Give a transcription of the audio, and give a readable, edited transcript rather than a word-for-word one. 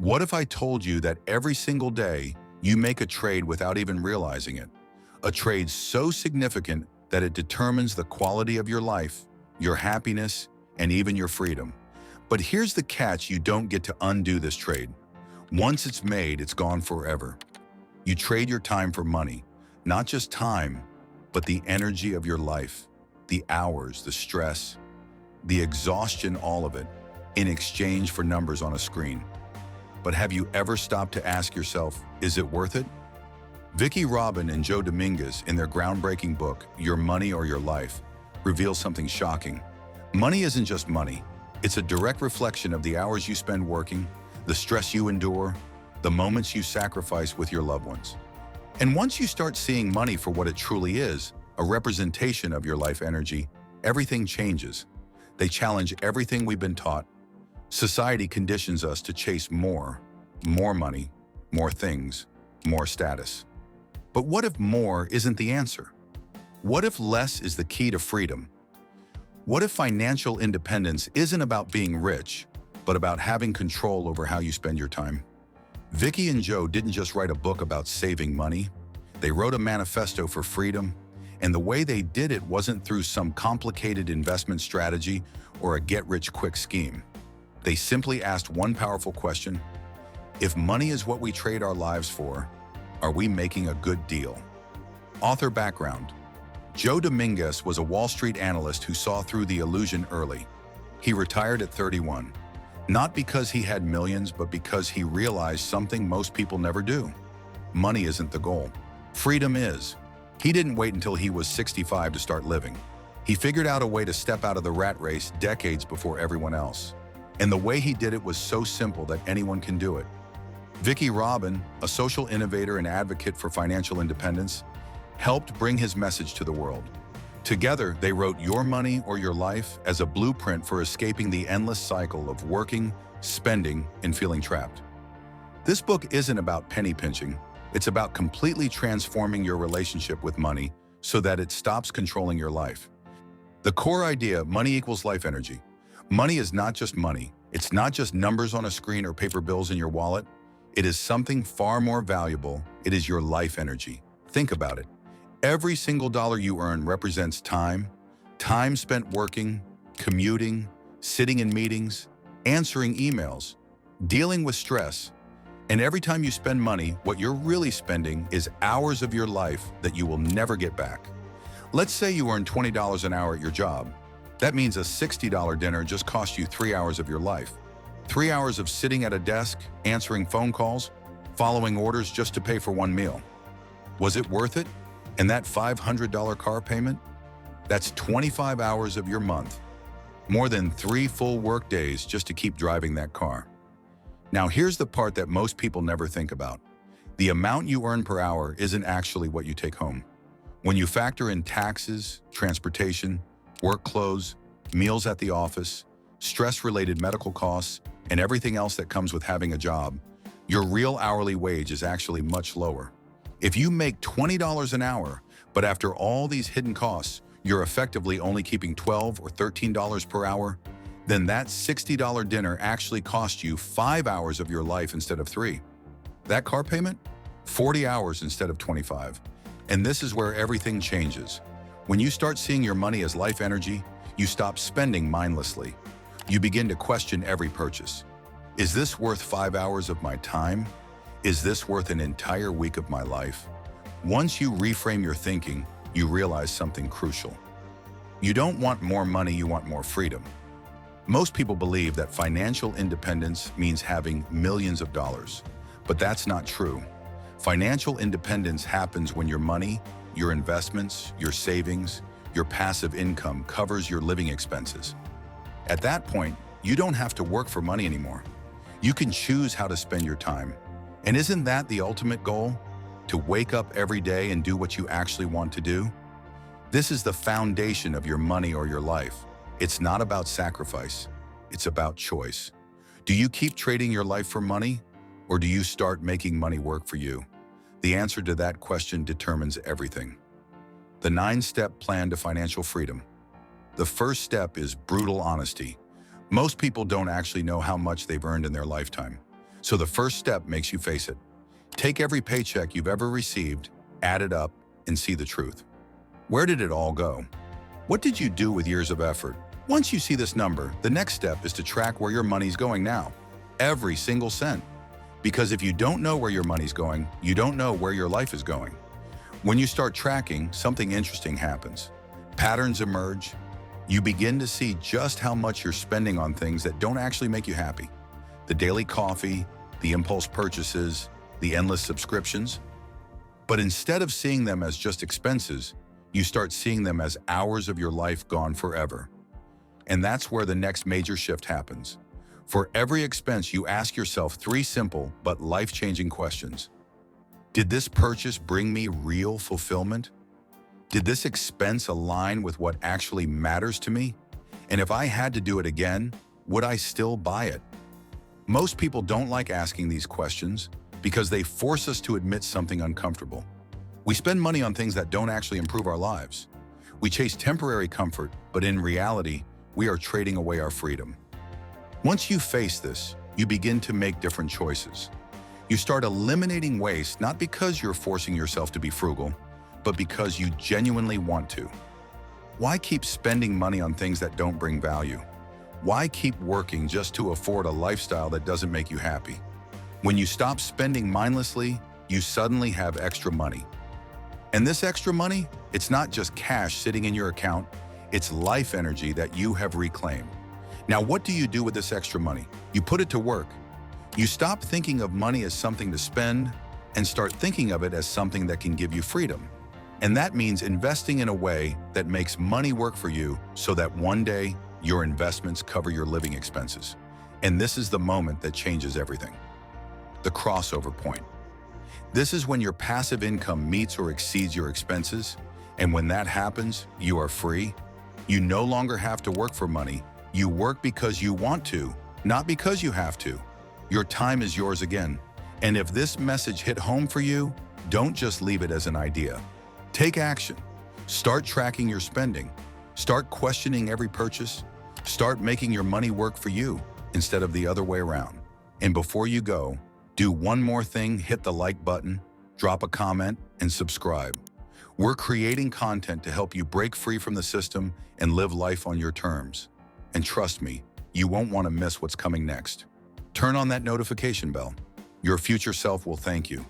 What if I told you that every single day you make a trade without even realizing it? A trade so significant that it determines the quality of your life, your happiness, and even your freedom. But here's the catch: you don't get to undo this trade. Once it's made, it's gone forever. You trade your time for money, not just time, but the energy of your life, the hours, the stress, the exhaustion, all of it, in exchange for numbers on a screen. But have you ever stopped to ask yourself, is it worth it? Vicki Robin and Joe Dominguez, in their groundbreaking book, Your Money or Your Life, reveal something shocking. Money isn't just money. It's a direct reflection of the hours you spend working, the stress you endure, the moments you sacrifice with your loved ones. And once you start seeing money for what it truly is, a representation of your life energy, everything changes. They challenge everything we've been taught. Society conditions us to chase more money, more things, more status. But what if more isn't the answer? What if less is the key to freedom? What if financial independence isn't about being rich, but about having control over how you spend your time? Vicki and Joe didn't just write a book about saving money. They wrote a manifesto for freedom, and the way they did it wasn't through some complicated investment strategy or a get-rich-quick scheme. They simply asked one powerful question: if money is what we trade our lives for, are we making a good deal? Author background: Joe Dominguez was a Wall Street analyst who saw through the illusion early. He retired at 31, not because he had millions, but because he realized something most people never do. Money isn't the goal. Freedom is. He didn't wait until he was 65 to start living. He figured out a way to step out of the rat race decades before everyone else. And the way he did it was so simple that anyone can do it. Vicki Robin, a social innovator and advocate for financial independence, helped bring his message to the world. Together, they wrote Your Money or Your Life as a blueprint for escaping the endless cycle of working, spending, and feeling trapped. This book isn't about penny pinching. It's about completely transforming your relationship with money so that it stops controlling your life. The core idea: money equals life energy. Money is not just money. It's not just numbers on a screen or paper bills in your wallet. It is something far more valuable. It is your life energy. Think about it. Every single dollar you earn represents time spent working, commuting, sitting in meetings, answering emails, dealing with stress. And every time you spend money, what you're really spending is hours of your life that you will never get back. Let's say you earn $20 an hour at your job. That means a $60 dinner just cost you 3 hours of your life. 3 hours of sitting at a desk, answering phone calls, following orders just to pay for one meal. Was it worth it? And that $500 car payment? That's 25 hours of your month. More than 3 full work days just to keep driving that car. Now here's the part that most people never think about. The amount you earn per hour isn't actually what you take home. When you factor in taxes, transportation, work clothes, meals at the office, stress-related medical costs, and everything else that comes with having a job, your real hourly wage is actually much lower. If you make $20 an hour, but after all these hidden costs, you're effectively only keeping $12 or $13 per hour, then that $60 dinner actually cost you 5 hours of your life instead of 3. That car payment? 40 hours instead of 25. And this is where everything changes. When you start seeing your money as life energy, you stop spending mindlessly. You begin to question every purchase. Is this worth 5 hours of my time? Is this worth an entire week of my life? Once you reframe your thinking, you realize something crucial. You don't want more money, you want more freedom. Most people believe that financial independence means having millions of dollars, but that's not true. Financial independence happens when your money, your investments, your savings, your passive income covers your living expenses. At that point, you don't have to work for money anymore. You can choose how to spend your time. And isn't that the ultimate goal? To wake up every day and do what you actually want to do? This is the foundation of your money or your life. It's not about sacrifice. It's about choice. Do you keep trading your life for money, or do you start making money work for you? The answer to that question determines everything. The 9-step plan to financial freedom. The first step is brutal honesty. Most people don't actually know how much they've earned in their lifetime. So the first step makes you face it. Take every paycheck you've ever received, add it up, and see the truth. Where did it all go? What did you do with years of effort? Once you see this number, the next step is to track where your money's going now. Every single cent. Because if you don't know where your money's going, you don't know where your life is going. When you start tracking, something interesting happens. Patterns emerge. You begin to see just how much you're spending on things that don't actually make you happy. The daily coffee, the impulse purchases, the endless subscriptions. But instead of seeing them as just expenses, you start seeing them as hours of your life gone forever. And that's where the next major shift happens. For every expense, you ask yourself three simple but life-changing questions. Did this purchase bring me real fulfillment? Did this expense align with what actually matters to me? And if I had to do it again, would I still buy it? Most people don't like asking these questions because they force us to admit something uncomfortable. We spend money on things that don't actually improve our lives. We chase temporary comfort, but in reality, we are trading away our freedom. Once you face this, you begin to make different choices. You start eliminating waste not because you're forcing yourself to be frugal, but because you genuinely want to. Why keep spending money on things that don't bring value? Why keep working just to afford a lifestyle that doesn't make you happy? When you stop spending mindlessly, you suddenly have extra money. And this extra money, it's not just cash sitting in your account, it's life energy that you have reclaimed. Now, what do you do with this extra money? You put it to work. You stop thinking of money as something to spend and start thinking of it as something that can give you freedom. And that means investing in a way that makes money work for you so that one day your investments cover your living expenses. And this is the moment that changes everything. The crossover point. This is when your passive income meets or exceeds your expenses, and when that happens, you are free. You no longer have to work for money. You work because you want to, not because you have to. Your time is yours again. And if this message hit home for you, don't just leave it as an idea. Take action. Start tracking your spending. Start questioning every purchase. Start making your money work for you instead of the other way around. And before you go, do one more thing, hit the like button, drop a comment, and subscribe. We're creating content to help you break free from the system and live life on your terms. And trust me, you won't want to miss what's coming next. Turn on that notification bell. Your future self will thank you.